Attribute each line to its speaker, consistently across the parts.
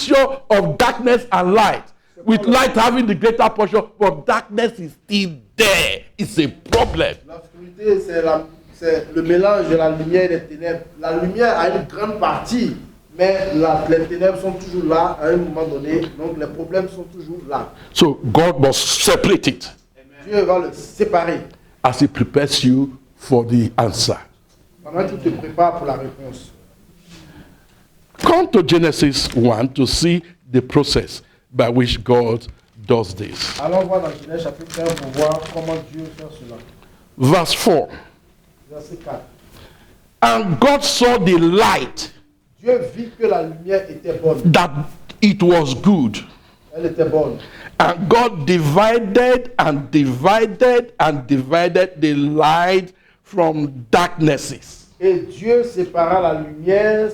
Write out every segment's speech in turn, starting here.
Speaker 1: mixture of darkness and light, with light having the greater portion, but darkness is still there. It's a problem.
Speaker 2: L'obscurité, c'est le mélange de la lumière et des ténèbres. La lumière a une grande partie, mais les ténèbres sont toujours là à un moment donné. Donc les problèmes sont toujours là.
Speaker 1: So God must separate it.
Speaker 2: Dieu va le séparer.
Speaker 1: As he prepares you for the answer.
Speaker 2: Pendant qu'il te prépare pour la réponse.
Speaker 1: Come to Genesis 1 to see the process by which God does this.
Speaker 2: Allons voir dans Genèse chapitre 1 pour voir comment Dieu fait cela.
Speaker 1: Verse 4.
Speaker 2: Verset 4.
Speaker 1: And God saw the light,
Speaker 2: Dieu vit que la lumière était bonne.
Speaker 1: that it was good.
Speaker 2: Elle était bonne.
Speaker 1: And God divided and divided and divided the light from darknesses.
Speaker 2: Et Dieu sépara la lumière,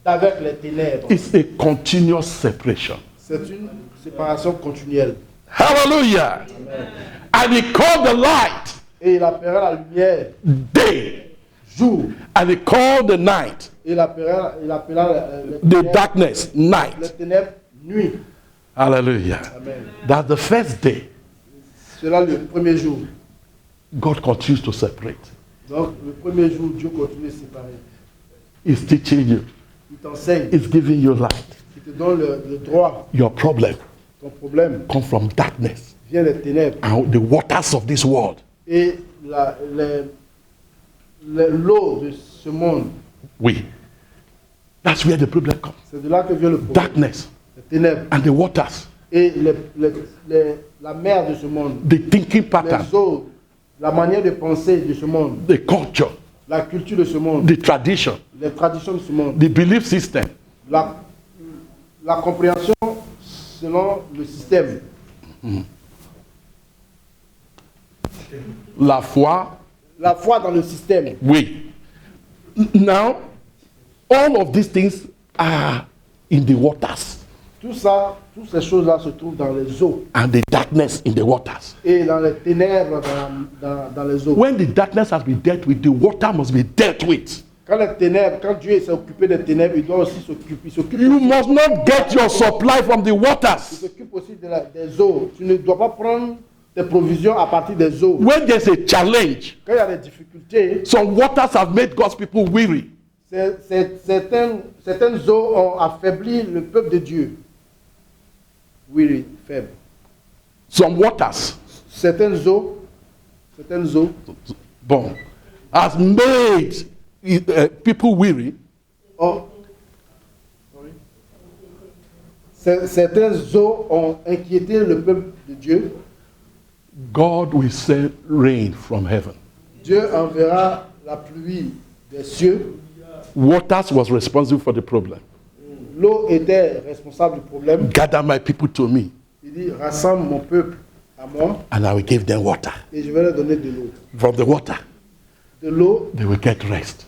Speaker 2: d'avec les ténèbres.
Speaker 1: It's a continuous separation.
Speaker 2: C'est une séparation continuelle.
Speaker 1: Hallelujah.
Speaker 2: Amen.
Speaker 1: And he called the light
Speaker 2: Et il appellera la lumière
Speaker 1: day,
Speaker 2: jour.
Speaker 1: and he called the night,
Speaker 2: Et il appellera
Speaker 1: the darkness,
Speaker 2: les
Speaker 1: night.
Speaker 2: ténèbres nuit.
Speaker 1: Hallelujah.
Speaker 2: Amen.
Speaker 1: That's the first day.
Speaker 2: C'est là le premier jour.
Speaker 1: God continues to separate.
Speaker 2: Donc le premier jour, Dieu continue de séparer.
Speaker 1: He's teaching you.
Speaker 2: Il t'enseigne.
Speaker 1: He's giving you light.
Speaker 2: Il te donne le droit.
Speaker 1: Your problem
Speaker 2: Ton problème
Speaker 1: comes from darkness
Speaker 2: vient des ténèbres.
Speaker 1: and the waters of this world.
Speaker 2: Et l'eau de ce monde,
Speaker 1: Oui. That's where the problem comes.
Speaker 2: c'est de là que vient le problème.
Speaker 1: Darkness
Speaker 2: Les ténèbres.
Speaker 1: and the waters.
Speaker 2: Et la mer de ce monde.
Speaker 1: The thinking pattern,
Speaker 2: Les eaux, la manière de penser de ce monde.
Speaker 1: the culture,
Speaker 2: La culture de ce monde.
Speaker 1: the tradition,
Speaker 2: Les traditions de ce monde.
Speaker 1: the belief system.
Speaker 2: La compréhension selon le système.
Speaker 1: La foi,
Speaker 2: La foi dans le système.
Speaker 1: oui. Now, all of these things are in the waters
Speaker 2: Tout ça, toutes ces choses-là se trouvent dans les eaux.
Speaker 1: and the darkness in the waters.
Speaker 2: Et dans les ténèbres dans les eaux.
Speaker 1: When the darkness has been dealt with, the water must be dealt with.
Speaker 2: Quand Dieu s'est occupé des ténèbres, il doit aussi s'occuper.
Speaker 1: You must not get your supply from the
Speaker 2: Il
Speaker 1: waters.
Speaker 2: s'occupe aussi des eaux. Tu ne dois pas prendre tes provisions à partir des eaux.
Speaker 1: When there's a challenge,
Speaker 2: Quand il y a des difficultés,
Speaker 1: some waters have made God's people weary.
Speaker 2: certaines eaux ont affaibli le peuple de Dieu. Oui, faible.
Speaker 1: Some waters,
Speaker 2: Certaines eaux,
Speaker 1: bon, has made people weary.
Speaker 2: ont, certaines eaux ont inquiété le peuple de Dieu.
Speaker 1: God will send rain from heaven.
Speaker 2: Dieu enverra la pluie des cieux.
Speaker 1: Waters was responsible for the problem.
Speaker 2: L'eau était responsable du problème.
Speaker 1: Gather my people to me,
Speaker 2: Il dit, rassemble mon peuple à moi
Speaker 1: and I will give them water.
Speaker 2: et je vais leur donner de l'eau.
Speaker 1: From the water,
Speaker 2: De l'eau,
Speaker 1: they will get rest.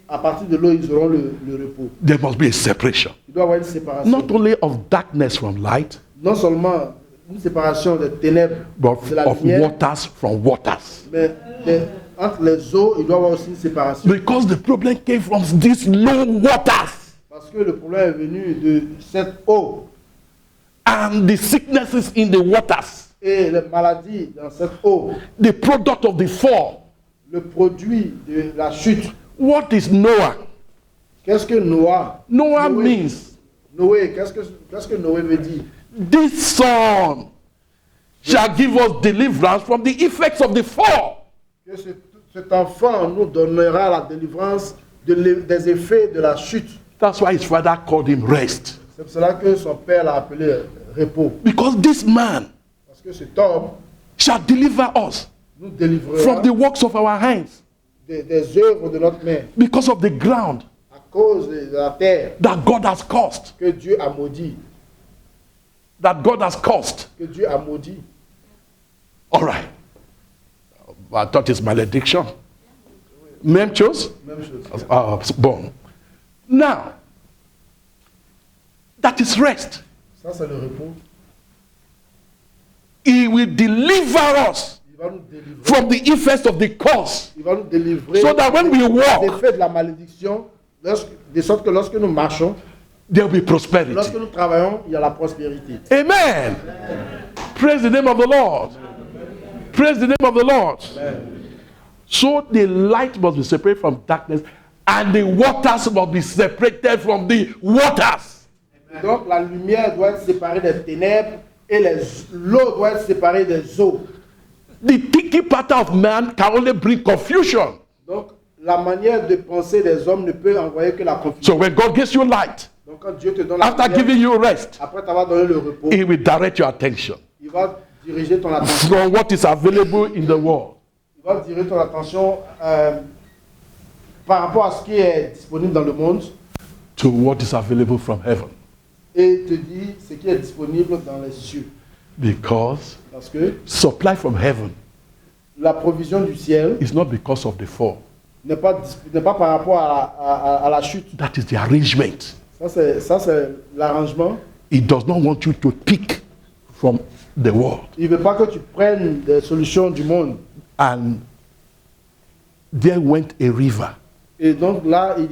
Speaker 2: à partir de l'eau, ils auront le repos.
Speaker 1: There must be a separation,
Speaker 2: Il doit y avoir une séparation.
Speaker 1: not only of darkness from light,
Speaker 2: Non seulement une séparation des ténèbres
Speaker 1: but
Speaker 2: de la
Speaker 1: of
Speaker 2: lumière,
Speaker 1: waters from waters.
Speaker 2: mais entre les eaux, il doit y avoir aussi une séparation.
Speaker 1: Because the problem came from these low waters.
Speaker 2: Parce que le problème est venu de cette eau
Speaker 1: And the sicknesses in the waters,
Speaker 2: et les maladies dans cette eau,
Speaker 1: the product of the fall.
Speaker 2: le produit de la chute.
Speaker 1: What is Noah?
Speaker 2: Qu'est-ce que Noah
Speaker 1: Means
Speaker 2: Noé, qu'est-ce que Noé veut dire?
Speaker 1: this son shall give us deliverance from the effects of the fall.
Speaker 2: Que cet enfant nous donnera la délivrance des effets de la chute.
Speaker 1: That's why his father called him rest.
Speaker 2: C'est pour cela que son père l'a appelé repos.
Speaker 1: Because this man
Speaker 2: Parce que cet homme
Speaker 1: shall deliver us
Speaker 2: nous délivrera
Speaker 1: from the works of our hands,
Speaker 2: des œuvres de notre main
Speaker 1: because of the ground
Speaker 2: à cause de la terre
Speaker 1: that God has caused.
Speaker 2: que Dieu a maudit.
Speaker 1: That God has caused.
Speaker 2: Que Dieu a maudit.
Speaker 1: All right. I thought it's malediction. Même chose?
Speaker 2: Même chose.
Speaker 1: Bon. Now, that is rest.
Speaker 2: Ça, c'est le repos.
Speaker 1: He will deliver us
Speaker 2: Il va nous délivrer.
Speaker 1: from the effects of the curse,
Speaker 2: Il va nous délivrer
Speaker 1: so that when we
Speaker 2: des
Speaker 1: walk,
Speaker 2: effets de la malédiction, De sorte que lorsque nous marchons,
Speaker 1: there will be prosperity.
Speaker 2: lorsque nous travaillons, il y a la prospérité.
Speaker 1: Amen. Praise the name of the Lord. Praise the name of the Lord. So the light must be separated from darkness, and the waters must be separated from the waters.
Speaker 2: Donc la lumière doit être séparée des ténèbres et l'eau doit être séparée des eaux.
Speaker 1: The thinking pattern of man can only bring confusion.
Speaker 2: Donc la manière de penser des hommes ne peut envoyer que la confusion.
Speaker 1: So when God gives you light,
Speaker 2: Donc quand Dieu te donne la
Speaker 1: after
Speaker 2: lumière,
Speaker 1: giving you rest,
Speaker 2: après t'avoir donné le repos,
Speaker 1: He will direct your attention
Speaker 2: il va diriger ton attention.
Speaker 1: from what is available in the world
Speaker 2: Il va diriger ton attention par rapport à ce qui est disponible dans le monde
Speaker 1: to what is available from heaven.
Speaker 2: et te dit ce qui est disponible dans les cieux.
Speaker 1: Because
Speaker 2: Parce que
Speaker 1: supply from heaven
Speaker 2: la provision du ciel
Speaker 1: is not because of the fall.
Speaker 2: n'est pas par rapport à la chute.
Speaker 1: That is the arrangement.
Speaker 2: Ça c'est l'arrangement.
Speaker 1: He does not want you to pick from the world.
Speaker 2: Il ne veut pas que tu prennes des solutions du monde.
Speaker 1: And there went a river
Speaker 2: Et donc là, il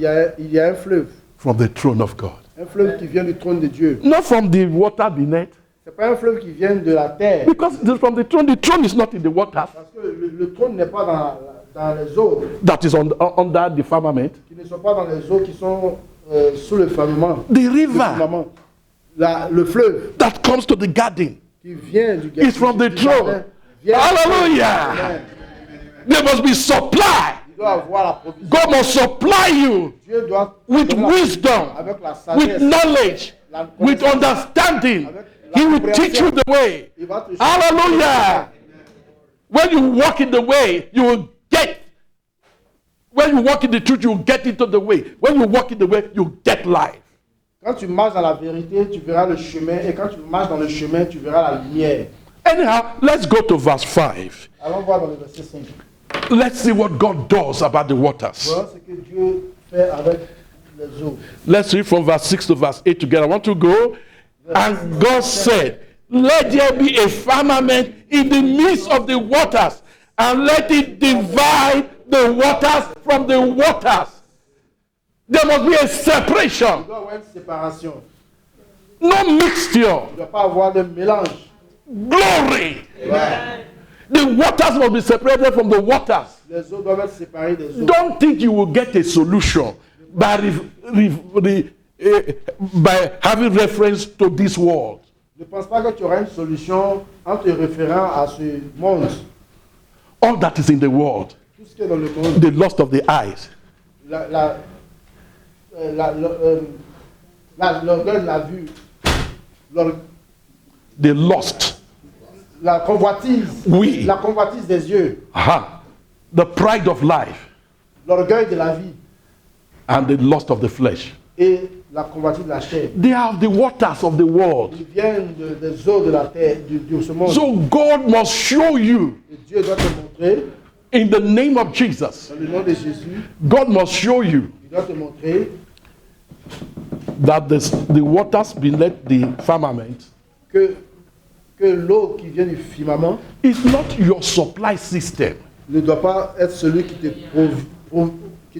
Speaker 2: y a un fleuve.
Speaker 1: from the throne of God.
Speaker 2: Un fleuve qui vient du trône de Dieu.
Speaker 1: Not from the water beneath.
Speaker 2: Ce n'est pas un fleuve qui vient de la terre.
Speaker 1: Because it is from the throne is not in the waters.
Speaker 2: Parce que le trône n'est pas dans les eaux.
Speaker 1: That is under the firmament.
Speaker 2: Qui ne sont pas dans les eaux qui sont sous le firmament.
Speaker 1: The
Speaker 2: Le
Speaker 1: river
Speaker 2: firmament. Le fleuve
Speaker 1: that comes to the garden
Speaker 2: qui vient du
Speaker 1: is from the throne. Hallelujah.
Speaker 2: Amen.
Speaker 1: There must be supply.
Speaker 2: Il doit avoir la provision.
Speaker 1: God must supply you
Speaker 2: Dieu doit
Speaker 1: with
Speaker 2: donner la
Speaker 1: wisdom,
Speaker 2: avec la
Speaker 1: with
Speaker 2: sagesse,
Speaker 1: knowledge, with understanding. He will teach you the way.
Speaker 2: il va te
Speaker 1: Hallelujah. When you walk in the way, you will get. When you walk in the truth, you will get into the way. When you walk in the way, you get life.
Speaker 2: Quand tu marches dans la vérité, tu verras le chemin. Et quand tu marches dans le chemin, tu verras la lumière.
Speaker 1: Anyhow, let's go to verse 5.
Speaker 2: Allons voir dans le verset 5.
Speaker 1: Let's see what God does about the waters.
Speaker 2: Voilà ce que Dieu fait avec les eaux.
Speaker 1: Let's read from verse 6 to verse 8 together. I want to go. And God said, let there be a firmament in the midst of the waters, and let it divide the waters from the waters. There must be a separation,
Speaker 2: Il doit y avoir une séparation.
Speaker 1: no mixture.
Speaker 2: Il ne doit pas avoir de mélange.
Speaker 1: Glory.
Speaker 2: Ouais.
Speaker 1: The waters must be separated from the waters.
Speaker 2: Les eaux doivent être séparées des eaux.
Speaker 1: Don't think you will get a solution by by having reference to this world.
Speaker 2: Ne pense pas que tu auras une solution en te référant à ce monde.
Speaker 1: All that is in the world,
Speaker 2: Tout ce qui est dans le monde.
Speaker 1: the lust of the eyes,
Speaker 2: L'orgueil de la vue.
Speaker 1: the lust,
Speaker 2: La convoitise.
Speaker 1: Oui.
Speaker 2: La convoitise des yeux.
Speaker 1: the pride of life,
Speaker 2: L'orgueil de la vie.
Speaker 1: and the lust of the flesh.
Speaker 2: Et la convoitise de la chair.
Speaker 1: They are the waters of the world.
Speaker 2: Ils viennent des eaux de la terre, de ce monde.
Speaker 1: So God must show you,
Speaker 2: Et Dieu doit te montrer,
Speaker 1: in the name of Jesus,
Speaker 2: dans le nom de Jésus,
Speaker 1: God must show you
Speaker 2: il doit te montrer
Speaker 1: that the waters beneath the firmament
Speaker 2: que l'eau qui vient du firmament
Speaker 1: is not your supply system.
Speaker 2: ne doit pas être celui qui te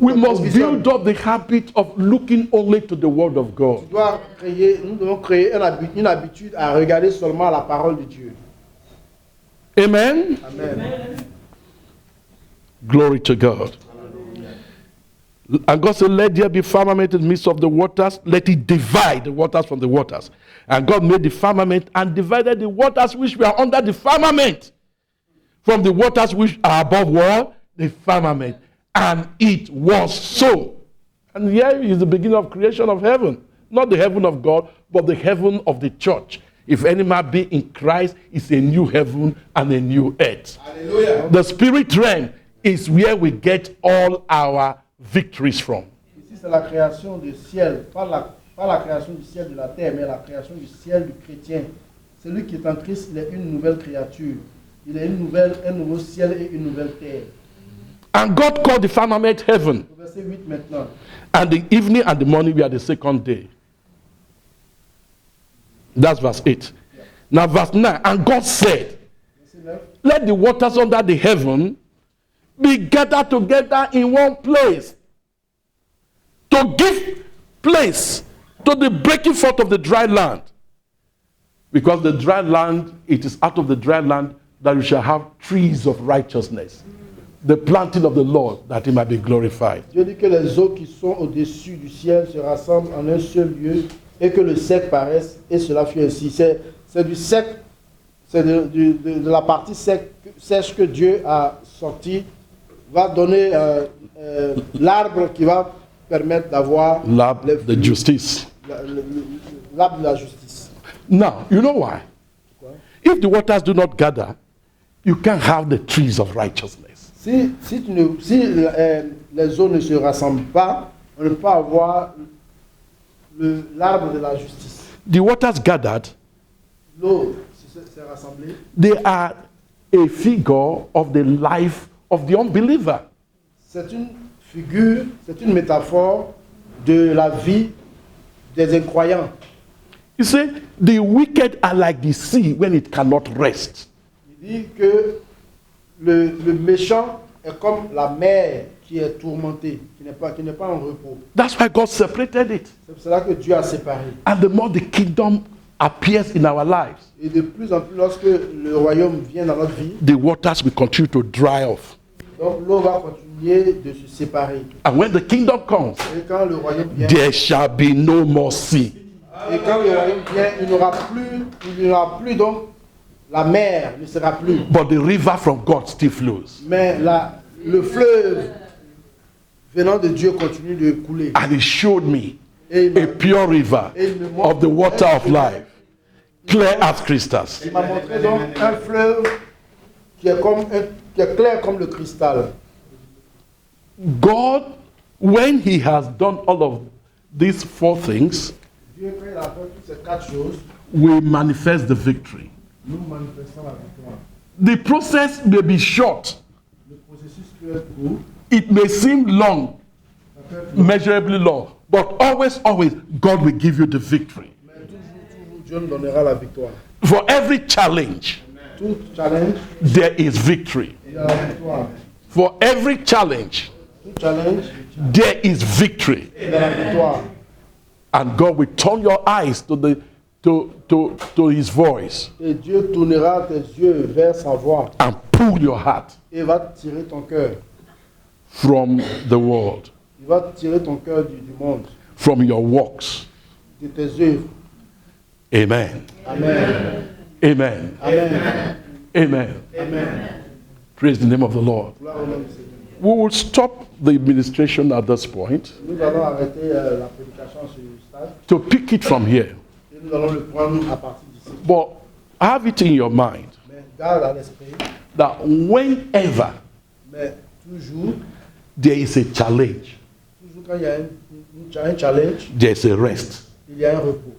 Speaker 1: We must
Speaker 2: provisionne.
Speaker 1: build up the habit of looking only to the word of God.
Speaker 2: Nous devons créer une habitude à regarder seulement la parole de Dieu.
Speaker 1: Amen.
Speaker 2: Amen.
Speaker 1: Glory to God. And God said, let there be firmament in the midst of the waters. Let it divide the waters from the waters. And God made the firmament and divided the waters which were under the firmament from the waters which are above what? The firmament. And it was so. And here is the beginning of creation of heaven. Not the heaven of God, but the heaven of the church. If any man be in Christ, it's a new heaven and a new earth.
Speaker 2: Alléluia.
Speaker 1: The spirit realm is where we get all our victories from.
Speaker 2: Ici, c'est la création du ciel. Pas la création du ciel de la terre, mais la création du ciel du chrétien. Celui qui est en Christ, il est une nouvelle créature. Il est un nouveau ciel et une nouvelle terre.
Speaker 1: And God called the firmament heaven.
Speaker 2: Au verset 8 maintenant.
Speaker 1: And the evening and the morning were the second day. That's verse 8. Now verse 9. And God said,
Speaker 2: Verset 9.
Speaker 1: let the waters under the heaven be gathered together in one place. to give place to the breaking forth of the dry land. Because the dry land, it is out of the dry land that you shall have trees of righteousness. The planting of the Lord, that he might be glorified.
Speaker 2: Dieu dit que les eaux qui sont au-dessus du ciel se rassemblent en un seul lieu et que le sec paraisse, et cela fut ainsi. C'est du sec, c'est de la partie sèche que Dieu a sorti, va donner l'arbre qui va permettre d'avoir
Speaker 1: L'arbre de justice.
Speaker 2: l'arbre de la justice.
Speaker 1: Now, you know why? If the waters do not gather, you can't have the trees of righteousness.
Speaker 2: Si les eaux ne se rassemblent pas, on ne peut pas avoir l'arbre de la justice.
Speaker 1: The waters gathered,
Speaker 2: L'eau s'est rassemblée.
Speaker 1: they are a figure of the life of the unbeliever.
Speaker 2: C'est une figure, c'est une métaphore de la vie des incroyants.
Speaker 1: You see, the wicked are like the sea when it cannot rest.
Speaker 2: Il dit que le méchant est comme la mer qui est tourmentée, qui n'est pas en repos.
Speaker 1: That's why God separated it.
Speaker 2: C'est pour cela que Dieu a séparé.
Speaker 1: And the more the kingdom appears in our lives,
Speaker 2: Et de plus en plus, lorsque le royaume vient dans notre vie,
Speaker 1: the waters will continue to dry off.
Speaker 2: donc l'eau va continuer de se séparer.
Speaker 1: And when the kingdom comes,
Speaker 2: Et quand le royaume vient,
Speaker 1: there shall be no more sea.
Speaker 2: et quand le royaume vient, il n'y aura plus donc la mer ne sera plus.
Speaker 1: But the river from God still flows.
Speaker 2: Mais le fleuve venant de Dieu continue de couler.
Speaker 1: And he showed me
Speaker 2: Et il
Speaker 1: a pure river
Speaker 2: montre
Speaker 1: of the water of life, clear as crystal.
Speaker 2: m'a montré donc un fleuve qui est clair comme le cristal.
Speaker 1: God, when he has done all of these four things,
Speaker 2: Dieu, quand il a fait toutes ces quatre choses,
Speaker 1: will manifest the victory.
Speaker 2: nous manifestons la victoire.
Speaker 1: The process may be short.
Speaker 2: Le processus peut être court,
Speaker 1: It may seem long,
Speaker 2: ça peut être
Speaker 1: measurably long, but always, God will give you the victory.
Speaker 2: mais toujours, Dieu nous donnera la victoire.
Speaker 1: For every challenge,
Speaker 2: Tout challenge,
Speaker 1: there is victory.
Speaker 2: il y a la victoire.
Speaker 1: For every challenge,
Speaker 2: Tout challenge,
Speaker 1: there is victory.
Speaker 2: il y a la victoire.
Speaker 1: And God will turn your eyes to his voice
Speaker 2: Et Dieu tournera tes yeux vers sa voix
Speaker 1: and pull your heart
Speaker 2: et va tirer ton cœur.
Speaker 1: from the world,
Speaker 2: Il va tirer ton cœur du monde,
Speaker 1: from your works.
Speaker 2: de tes œuvres.
Speaker 1: Amen.
Speaker 2: Amen.
Speaker 1: Amen.
Speaker 2: Amen.
Speaker 1: Amen.
Speaker 2: Amen.
Speaker 1: Praise the name of the Lord.
Speaker 2: Gloire au nom du Seigneur.
Speaker 1: We will stop the administration at this point
Speaker 2: Nous allons arrêter la prédication sur le stade
Speaker 1: to pick it from here.
Speaker 2: et nous allons le prendre à partir d'ici.
Speaker 1: But have it in your mind
Speaker 2: Mais garde à l'esprit,
Speaker 1: that whenever
Speaker 2: mais toujours
Speaker 1: there is a challenge,
Speaker 2: quand il y a un challenge,
Speaker 1: there is a rest.
Speaker 2: il y a un repos.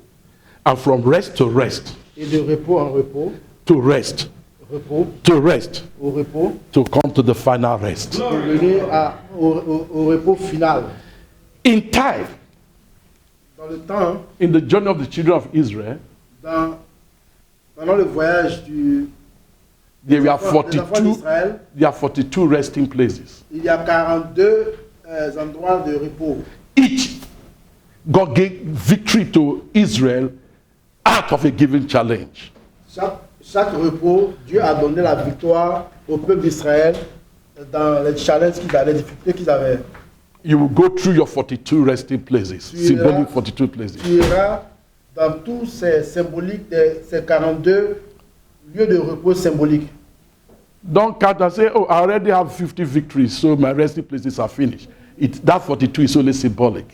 Speaker 1: And from rest to rest,
Speaker 2: Et de repos en repos,
Speaker 1: to rest,
Speaker 2: repos
Speaker 1: to rest,
Speaker 2: au repos,
Speaker 1: to come to the final rest.
Speaker 2: pour venir au repos final.
Speaker 1: In time,
Speaker 2: Dans le temps,
Speaker 1: in the journey of the children of Israel,
Speaker 2: pendant le voyage
Speaker 1: there were
Speaker 2: des enfants
Speaker 1: 42,
Speaker 2: d'Israël,
Speaker 1: there are 42 resting places.
Speaker 2: il y a 42 endroits de repos.
Speaker 1: Each, God gave victory to Israel out of a given challenge.
Speaker 2: Chaque repos, Dieu a donné la victoire au peuple d'Israël dans les challenges qu'ils avaient, les difficultés qu'ils avaient.
Speaker 1: You will go through your 42 resting places,
Speaker 2: Tu
Speaker 1: symbolic
Speaker 2: iras-
Speaker 1: 42 places.
Speaker 2: Tu iras dans tous ces symboliques, ces 42 lieux de repos symboliques.
Speaker 1: Don't count and say, oh, I already have 50 victories, so my resting places are finished. That 42 is only symbolic.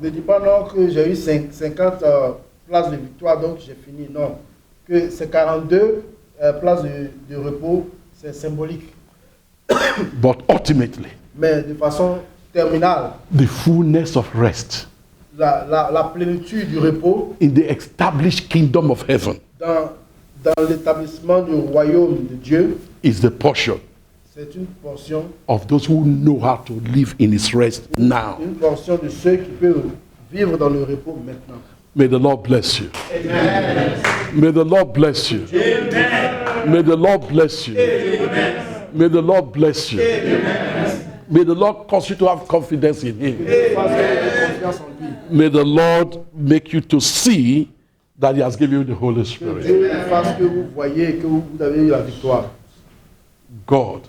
Speaker 2: Ne dis pas non que j'ai eu 50 places de victoire, donc j'ai fini. Non. Que ces 42 places de repos, c'est symbolique.
Speaker 1: But ultimately,
Speaker 2: Mais de façon terminale,
Speaker 1: the fullness of rest
Speaker 2: la plénitude du repos
Speaker 1: in the established kingdom of heaven
Speaker 2: dans l'établissement du royaume de Dieu,
Speaker 1: is the portion
Speaker 2: c'est une portion
Speaker 1: of those who know how to live in his rest now.
Speaker 2: une portion de ceux qui peuvent vivre dans le repos maintenant.
Speaker 1: May the Lord bless you. May the Lord bless you. May the Lord bless you. May the Lord bless you. May the Lord cause you to have confidence in Him.
Speaker 2: Que fasse que vous ayez confiance en lui.
Speaker 1: May the Lord make you to see that He has given you the Holy
Speaker 2: Que
Speaker 1: Spirit.
Speaker 2: Dieu fasse que vous voyez que vous avez eu la victoire.
Speaker 1: God,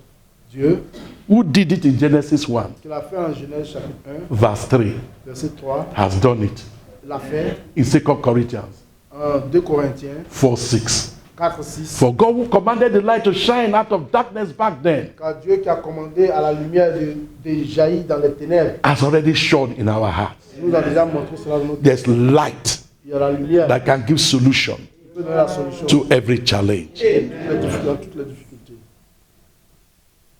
Speaker 2: Dieu,
Speaker 1: who did it in Genesis 1,
Speaker 2: qui l'a fait en Genèse chapitre 1,
Speaker 1: verse 3,
Speaker 2: verset 3,
Speaker 1: has done it
Speaker 2: l'a fait
Speaker 1: in 2 Corinthians
Speaker 2: en 2 Corinthiens
Speaker 1: 4, 6.
Speaker 2: 4, 6.
Speaker 1: For God who commanded the light to shine out of darkness back then
Speaker 2: Car Dieu qui a commandé à la lumière de jaillir dans les ténèbres,
Speaker 1: has already shone in our hearts.
Speaker 2: nous a déjà montré cela dans notre.
Speaker 1: There's light
Speaker 2: Il y a la lumière
Speaker 1: that can give solution
Speaker 2: qui peut donner la solution
Speaker 1: to every challenge.
Speaker 2: dans toutes les difficultés.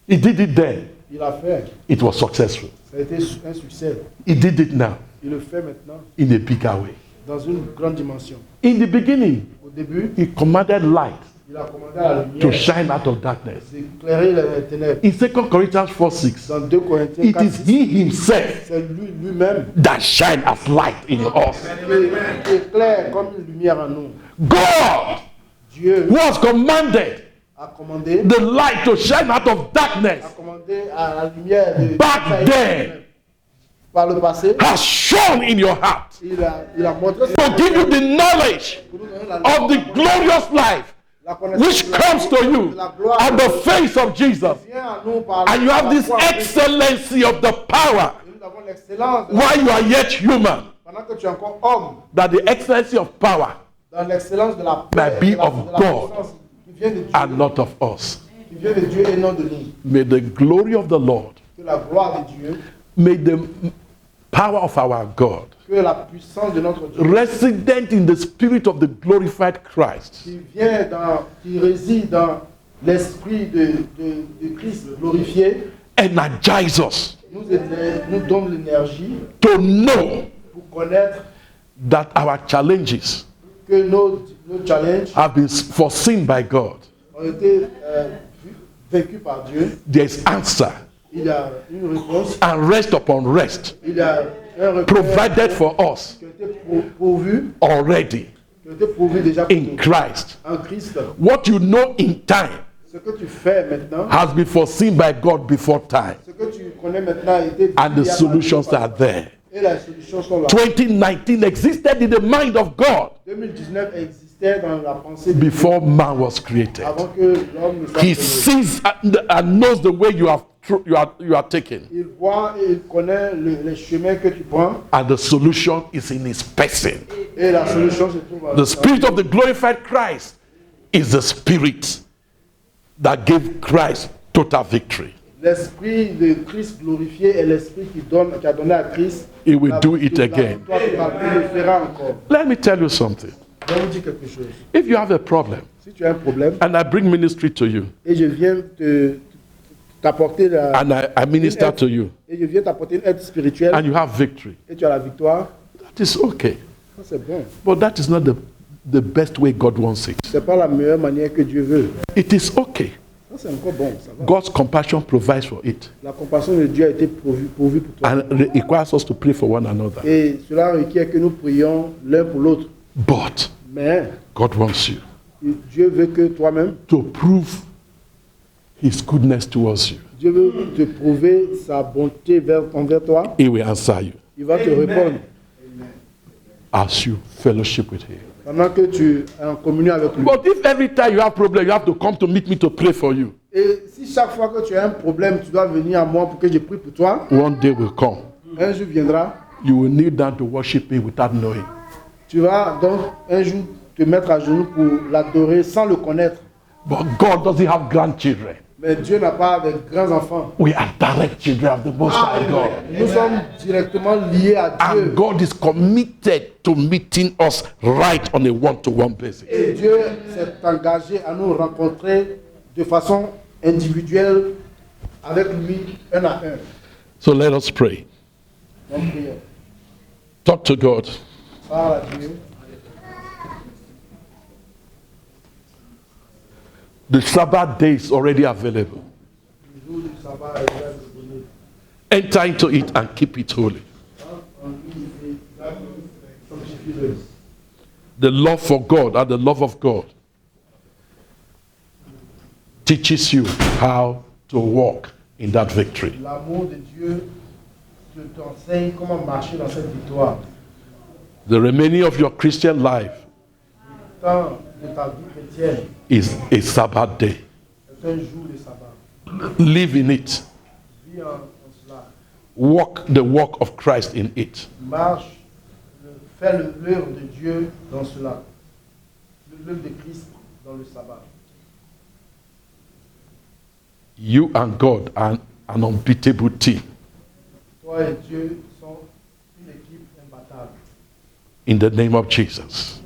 Speaker 1: He did it then.
Speaker 2: Il a fait.
Speaker 1: It was successful.
Speaker 2: Ça a été un succès.
Speaker 1: He did it now
Speaker 2: Il le fait maintenant
Speaker 1: in a bigger way.
Speaker 2: dans une grande dimension.
Speaker 1: In the beginning,
Speaker 2: Au début,
Speaker 1: He commanded light
Speaker 2: il a commandé à la
Speaker 1: to
Speaker 2: lumière
Speaker 1: shine out of darkness.
Speaker 2: d'éclairer les ténèbres.
Speaker 1: In 2 Corinthians 4, 6,
Speaker 2: Dans 2 Corinthiens
Speaker 1: it
Speaker 2: 4,
Speaker 1: is
Speaker 2: 6,
Speaker 1: He Himself
Speaker 2: c'est lui-même
Speaker 1: that shine as light in us.
Speaker 2: qui éclaire comme une lumière en nous.
Speaker 1: God,
Speaker 2: Dieu
Speaker 1: who has commanded
Speaker 2: a commandé
Speaker 1: the light to shine out of darkness
Speaker 2: à la lumière de
Speaker 1: back then,
Speaker 2: par le passé.
Speaker 1: has shone in your heart
Speaker 2: Il a montré
Speaker 1: to give you the knowledge
Speaker 2: pour nous donner
Speaker 1: of the glorious life
Speaker 2: la connaissance
Speaker 1: which
Speaker 2: de la-
Speaker 1: comes to you
Speaker 2: de la gloire
Speaker 1: at the face of Jesus.
Speaker 2: vient à nous par
Speaker 1: And you have
Speaker 2: la
Speaker 1: this
Speaker 2: foi.
Speaker 1: excellency of the power
Speaker 2: Et nous avons l'excellence de-
Speaker 1: while you are yet human,
Speaker 2: pendant que tu es encore homme,
Speaker 1: that the excellency of power
Speaker 2: dans l'excellence de la
Speaker 1: May
Speaker 2: paix,
Speaker 1: be
Speaker 2: de la,
Speaker 1: of
Speaker 2: de la
Speaker 1: God
Speaker 2: puissance qui vient de Dieu,
Speaker 1: and not of us.
Speaker 2: qui vient de Dieu et non de nous.
Speaker 1: May the glory of the Lord,
Speaker 2: Que la gloire de Dieu,
Speaker 1: may the power of our God,
Speaker 2: que la puissance de notre Dieu
Speaker 1: resident in the spirit of the glorified Christ,
Speaker 2: qui réside dans l'esprit de Christ glorifié,
Speaker 1: energize us
Speaker 2: nous donne l'énergie
Speaker 1: to know
Speaker 2: pour connaître
Speaker 1: that our challenges
Speaker 2: que nos challenges
Speaker 1: have been foreseen by God.
Speaker 2: ont été vécus par Dieu.
Speaker 1: There is answer
Speaker 2: Il y a une réponse,
Speaker 1: and rest upon rest
Speaker 2: il y a un repère
Speaker 1: provided for us
Speaker 2: qui a été pourvu,
Speaker 1: already
Speaker 2: déjà pour
Speaker 1: in
Speaker 2: nous.
Speaker 1: Christ.
Speaker 2: En Christ.
Speaker 1: What you know in time
Speaker 2: Ce que tu fais maintenant,
Speaker 1: has been foreseen by God before time,
Speaker 2: ce que tu connais maintenant a été
Speaker 1: and the
Speaker 2: dit à
Speaker 1: solutions
Speaker 2: par
Speaker 1: are
Speaker 2: Dieu.
Speaker 1: there.
Speaker 2: Et les solutions sont là.
Speaker 1: 2019 existed in the mind of God
Speaker 2: 2019 existait dans la pensée de Dieu
Speaker 1: before man was created.
Speaker 2: avant que l'homme ne soit
Speaker 1: He
Speaker 2: créé.
Speaker 1: sees and knows the way you are taking,
Speaker 2: Il voit et il connaît les chemins que tu prends
Speaker 1: and the solution is in His person.
Speaker 2: et la solution se trouve
Speaker 1: The spirit of the glorified Christ is the spirit that gave Christ total victory.
Speaker 2: L'esprit de Christ glorifié est l'esprit qui a donné à Christ.
Speaker 1: He will
Speaker 2: la
Speaker 1: do it
Speaker 2: victoire,
Speaker 1: again.
Speaker 2: la victoire totale. Il le fera encore.
Speaker 1: Let me tell you something.
Speaker 2: Je vais vous dire quelque chose.
Speaker 1: If you have a problem
Speaker 2: Si tu as un problème
Speaker 1: and I bring ministry to you
Speaker 2: et je viens t'apporter
Speaker 1: and I minister to you
Speaker 2: et je viens t'apporter une aide spirituelle
Speaker 1: and you have victory,
Speaker 2: et tu as la victoire,
Speaker 1: that is okay.
Speaker 2: ça c'est bon.
Speaker 1: But that is not the best way God wants it.
Speaker 2: C'est pas la meilleure manière que Dieu veut.
Speaker 1: It is okay.
Speaker 2: Ça c'est encore bon, ça va.
Speaker 1: God's compassion provides for it
Speaker 2: La compassion de Dieu a été pourvue pour toi.
Speaker 1: and requires us to pray for one another.
Speaker 2: Et cela requiert que nous prions l'un pour l'autre.
Speaker 1: But
Speaker 2: Mais
Speaker 1: God wants you
Speaker 2: Dieu veut que toi-même,
Speaker 1: to prove His goodness towards you.
Speaker 2: Dieu veut te prouver sa bonté envers toi.
Speaker 1: He will answer you
Speaker 2: Il va te répondre
Speaker 1: as you fellowship with Him.
Speaker 2: pendant que tu es en communion avec lui.
Speaker 1: But if every time you have problem, you have to come to meet me to pray for you,
Speaker 2: Et si chaque fois que tu as un problème, tu dois venir à moi pour que je prie pour toi,
Speaker 1: one day will come.
Speaker 2: un jour viendra,
Speaker 1: You will kneel down to worship me without knowing.
Speaker 2: tu vas donc un jour te mettre à genoux pour l'adorer sans le connaître.
Speaker 1: But God doesn't have grandchildren.
Speaker 2: Mais Dieu n'a pas de grands enfants.
Speaker 1: We are direct children of the Most High God.
Speaker 2: Nous sommes directement liés à Dieu.
Speaker 1: And God is committed to meeting us right on a one-to-one basis.
Speaker 2: Et Dieu s'est engagé à nous rencontrer de façon individuelle avec lui, un à un.
Speaker 1: So let us pray.
Speaker 2: Donc, prions.
Speaker 1: Talk to God.
Speaker 2: Parle à Dieu.
Speaker 1: The Sabbath day is already available.
Speaker 2: Le jour du sabbat est déjà disponible.
Speaker 1: Enter into it and keep it holy.
Speaker 2: En lui, et sanctifie-le.
Speaker 1: The love for God and the love of God teaches you how to walk in that victory.
Speaker 2: L'amour de Dieu t'enseigne comment marcher dans cette victoire.
Speaker 1: The remaining of your Christian life
Speaker 2: Le temps de ta vie chrétienne
Speaker 1: is a Sabbath day.
Speaker 2: est un jour de sabbat.
Speaker 1: Live in it.
Speaker 2: Vis en cela.
Speaker 1: Walk the walk of Christ in it.
Speaker 2: Marche, fais l'œuvre de Dieu dans cela. L'œuvre de Christ dans le sabbat.
Speaker 1: You and God are an unbeatable team.
Speaker 2: Toi et Dieu sont une équipe imbattable.
Speaker 1: In the name of Jesus.